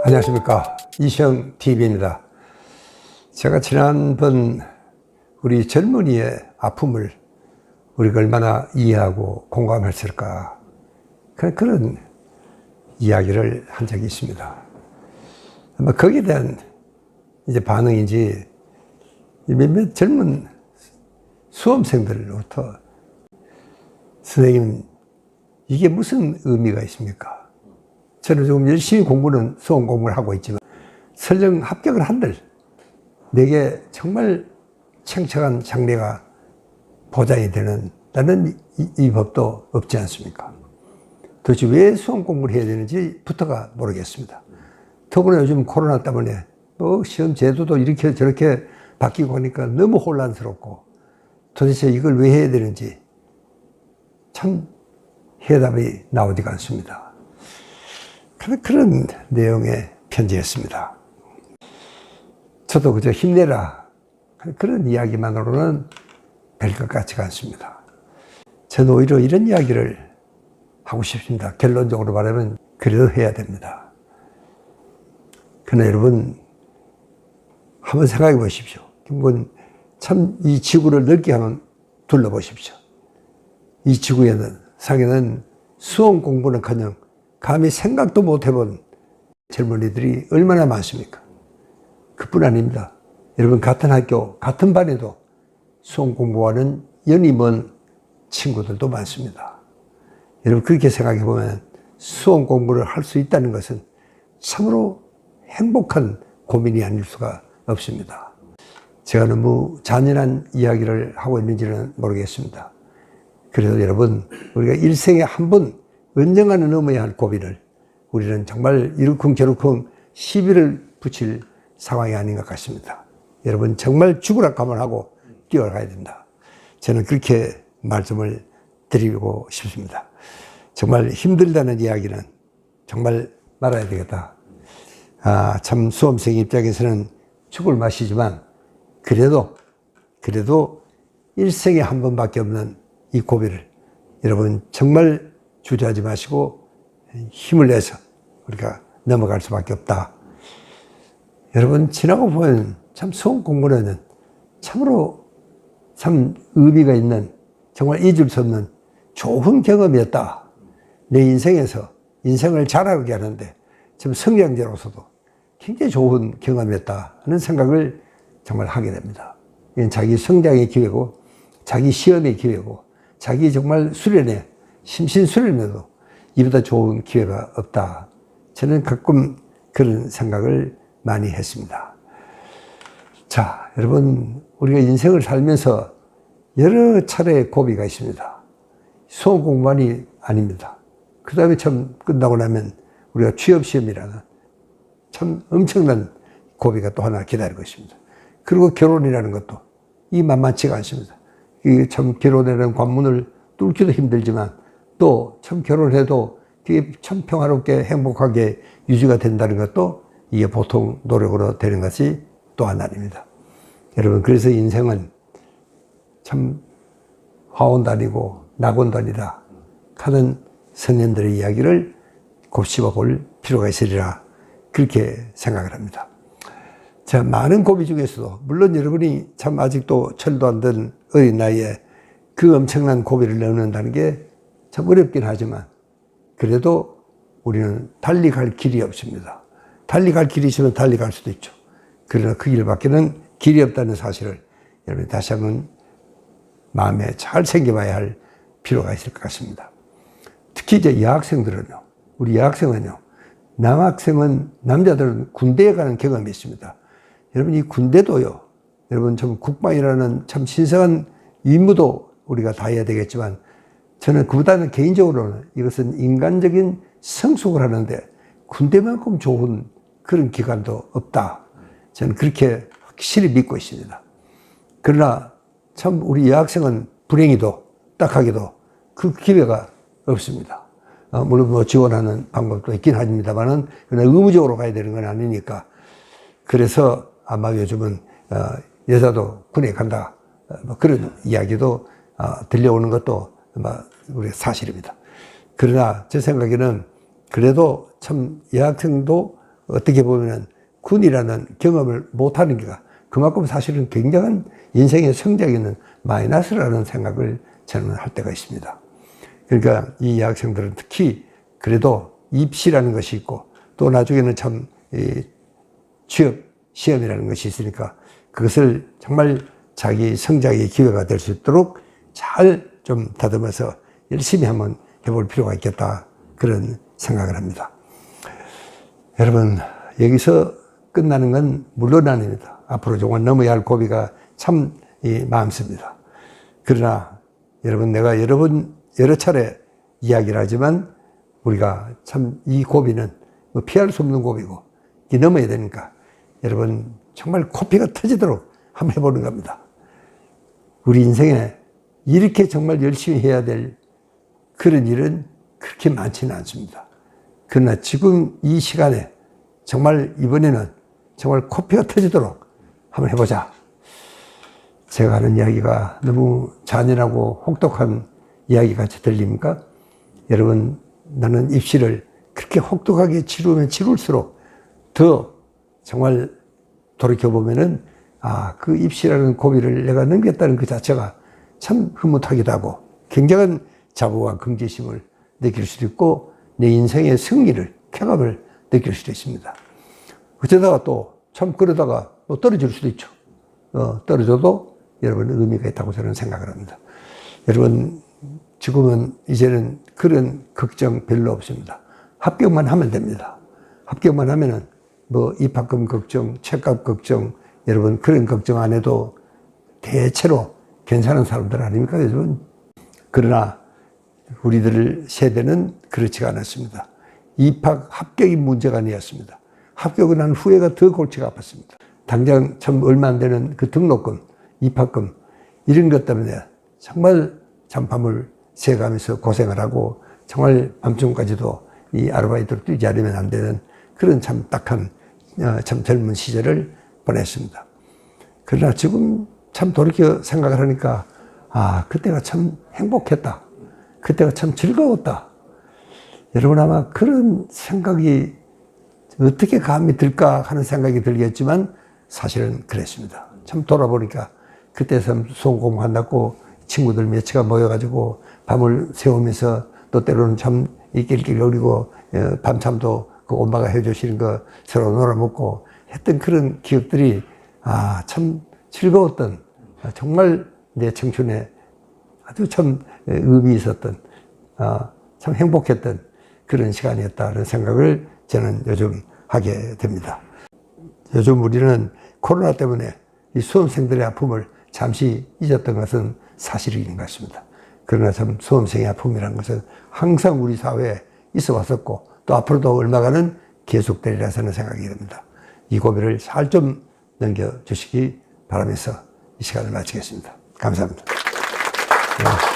안녕하십니까, 이시영TV입니다. 제가 지난번 우리 젊은이의 아픔을 우리가 얼마나 이해하고 공감했을까, 그런 이야기를 한 적이 있습니다. 아마 거기에 대한 이제 반응인지 몇몇 젊은 수험생들로부터 선생님, 이게 무슨 의미가 있습니까? 저는 조금 열심히 수험 공부를 하고 있지만 설령 합격을 한들 내게 정말 챙청한 장래가 보장이 되는 라는 이 법도 없지 않습니까? 도대체 왜 수험 공부를 해야 되는지부터가 모르겠습니다. 더구나 요즘 코로나 때문에 시험 제도도 이렇게 저렇게 바뀌고 하니까 너무 혼란스럽고 도대체 이걸 왜 해야 되는지 참 해답이 나오지가 않습니다. 그런 내용의 편지였습니다. 저도 그저 힘내라, 그런 이야기만으로는 될 것 같지가 않습니다. 저는 오히려 이런 이야기를 하고 싶습니다. 결론적으로 말하면 그래도 해야 됩니다. 그러나 여러분, 한번 생각해 보십시오. 참 이 지구를 넓게 한번 둘러보십시오. 이 지구에는, 상에는 수험 공부는커녕 감히 생각도 못 해본 젊은이들이 얼마나 많습니까? 그뿐 아닙니다. 여러분, 같은 학교, 같은 반에도 수험 공부와는 연이 먼 친구들도 많습니다. 여러분, 그렇게 생각해 보면 수험 공부를 할 수 있다는 것은 참으로 행복한 고민이 아닐 수가 없습니다. 제가 너무 잔인한 이야기를 하고 있는지는 모르겠습니다. 그래서 여러분, 우리가 일생에 한 번 언젠가는 넘어야 할 고비를 우리는 정말 이러쿵저러쿵 시비를 붙일 상황이 아닌 것 같습니다. 여러분, 정말 죽으라 감안하고 뛰어가야 된다. 저는 그렇게 말씀을 드리고 싶습니다. 정말 힘들다는 이야기는 정말 말아야 되겠다. 참 수험생 입장에서는 죽을 맛이지만 그래도 일생에 한 번밖에 없는 이 고비를 여러분 정말 주저하지 마시고 힘을 내서 우리가 넘어갈 수밖에 없다. 여러분, 지나고 보면 참 수험 공부는 참으로 참 의미가 있는, 정말 잊을 수 없는 좋은 경험이었다. 내 인생에서 인생을 자라게 하는데 참 성장자로서도 굉장히 좋은 경험이었다 하는 생각을 정말 하게 됩니다. 이건 자기 성장의 기회고, 자기 시험의 기회고, 자기 정말 수련회, 심신수련회도 이보다 좋은 기회가 없다. 저는 가끔 그런 생각을 많이 했습니다. 자, 여러분, 우리가 인생을 살면서 여러 차례의 고비가 있습니다. 수험 공부만이 아닙니다. 그 다음에 참 끝나고 나면 우리가 취업시험이라는 참 엄청난 고비가 또 하나 기다리고 있습니다. 그리고 결혼이라는 것도 이 만만치가 않습니다. 이 참 결혼이라는 관문을 뚫기도 힘들지만 또 참 결혼해도 그게 참 평화롭게 행복하게 유지가 된다는 것도 이게 보통 노력으로 되는 것이 또 하나입니다. 여러분, 그래서 인생은 참 화원도 아니고 낙원도 아니다 하는 선현들의 이야기를 곱씹어 볼 필요가 있으리라, 그렇게 생각을 합니다. 자, 많은 고비 중에서도 물론 여러분이 참 아직도 철도 안 든 어린 나이에 그 엄청난 고비를 넘는다는 게 참 어렵긴 하지만 그래도 우리는 달리 갈 길이 없습니다. 달리 갈 길이 있으면 달리 갈 수도 있죠. 그러나 그 길밖에는 길이 없다는 사실을 여러분이 다시 한번 마음에 잘 새겨봐야 할 필요가 있을 것 같습니다. 특히 이제 여학생들은요, 우리 여학생은요, 남자들은 군대에 가는 경험이 있습니다. 여러분, 이 군대도요, 여러분 참 국방이라는 참 신성한 임무도 우리가 다 해야 되겠지만 저는 그보다는 개인적으로는 이것은 인간적인 성숙을 하는데 군대만큼 좋은 그런 기관도 없다. 저는 그렇게 확실히 믿고 있습니다. 그러나 참 우리 여학생은 불행히도 딱하게도 그 기회가 없습니다. 물론 지원하는 방법도 있긴 합니다만은 그러나 의무적으로 가야 되는 건 아니니까. 그래서 아마 요즘은 여자도 군에 간다, 그런 이야기도 들려오는 것도 우리 사실입니다. 그러나 제 생각에는 그래도 참 여학생도 어떻게 보면은 군이라는 경험을 못하는 게가 그만큼 사실은 굉장한 인생의 성장에 있는 마이너스라는 생각을 저는 할 때가 있습니다. 그러니까 이 여학생들은 특히 그래도 입시라는 것이 있고 또 나중에는 참 취업 시험이라는 것이 있으니까 그것을 정말 자기 성장의 기회가 될 수 있도록 잘 좀 다듬어서 열심히 한번 해볼 필요가 있겠다 그런 생각을 합니다. 여러분 여기서 끝나는 건 물론 아닙니다. 앞으로 정말 넘어야 할 고비가 참 많습니다. 그러나 여러분 내가 여러 차례 이야기를 하지만 우리가 참 이 고비는 피할 수 없는 고비고 이 넘어야 되니까 여러분 정말 코피가 터지도록 한번 해보는 겁니다. 우리 인생에 이렇게 정말 열심히 해야 될 그런 일은 그렇게 많지는 않습니다. 그러나 지금 이 시간에 정말 이번에는 정말 코피가 터지도록 한번 해보자. 제가 하는 이야기가 너무 잔인하고 혹독한 이야기 같이 들립니까? 여러분 나는 입시를 그렇게 혹독하게 치르면 치룰수록 더 정말 돌이켜보면은 그 입시라는 고비를 내가 넘겼다는 그 자체가 참 흐뭇하기도 하고 굉장한 자부와 긍지심을 느낄 수도 있고 내 인생의 승리를 쾌감을 느낄 수도 있습니다. 어쩌다가 또 참 그러다가 또 떨어질 수도 있죠. 떨어져도 여러분 의미가 있다고 저는 생각을 합니다. 여러분 지금은 이제는 그런 걱정 별로 없습니다. 합격만 하면 됩니다. 합격만 하면은 입학금 걱정, 책값 걱정, 여러분 그런 걱정 안 해도 대체로 괜찮은 사람들 아닙니까, 여러분? 그러나 우리들 세대는 그렇지가 않았습니다. 입학 합격이 문제가 아니었습니다. 합격을 한 후회가 더 골치가 아팠습니다. 당장 참 얼마 안 되는 그 등록금, 입학금 이런 것 때문에 정말 참 밤을 새가면서 고생을 하고 정말 밤중까지도 이 아르바이트를 뛰지 않으면 안 되는 그런 참 딱한 참 젊은 시절을 보냈습니다. 그러나 지금 참 돌이켜 생각을 하니까 그때가 참 행복했다. 그때가 참 즐거웠다. 여러분 아마 그런 생각이 어떻게 감이 들까 하는 생각이 들겠지만 사실은 그랬습니다. 참 돌아보니까 그때 참 수험 공부한다고 친구들 몇치가 모여가지고 밤을 새우면서 또 때로는 참 낄낄거리고 밤참도 그 엄마가 해주시는 거 서로 놀아먹고 했던 그런 기억들이 참 즐거웠던 정말 내 청춘에 아주 참 의미 있었던 참 행복했던 그런 시간이었다는 생각을 저는 요즘 하게 됩니다. 요즘 우리는 코로나 때문에 이 수험생들의 아픔을 잠시 잊었던 것은 사실인 것 같습니다. 그러나 참 수험생의 아픔이라는 것은 항상 우리 사회에 있어 왔었고 또 앞으로도 얼마간은 계속되리라 저는 생각이 됩니다. 이 고비를 잘 좀 넘겨주시기 바라면서 이 시간을 마치겠습니다. 감사합니다. 네.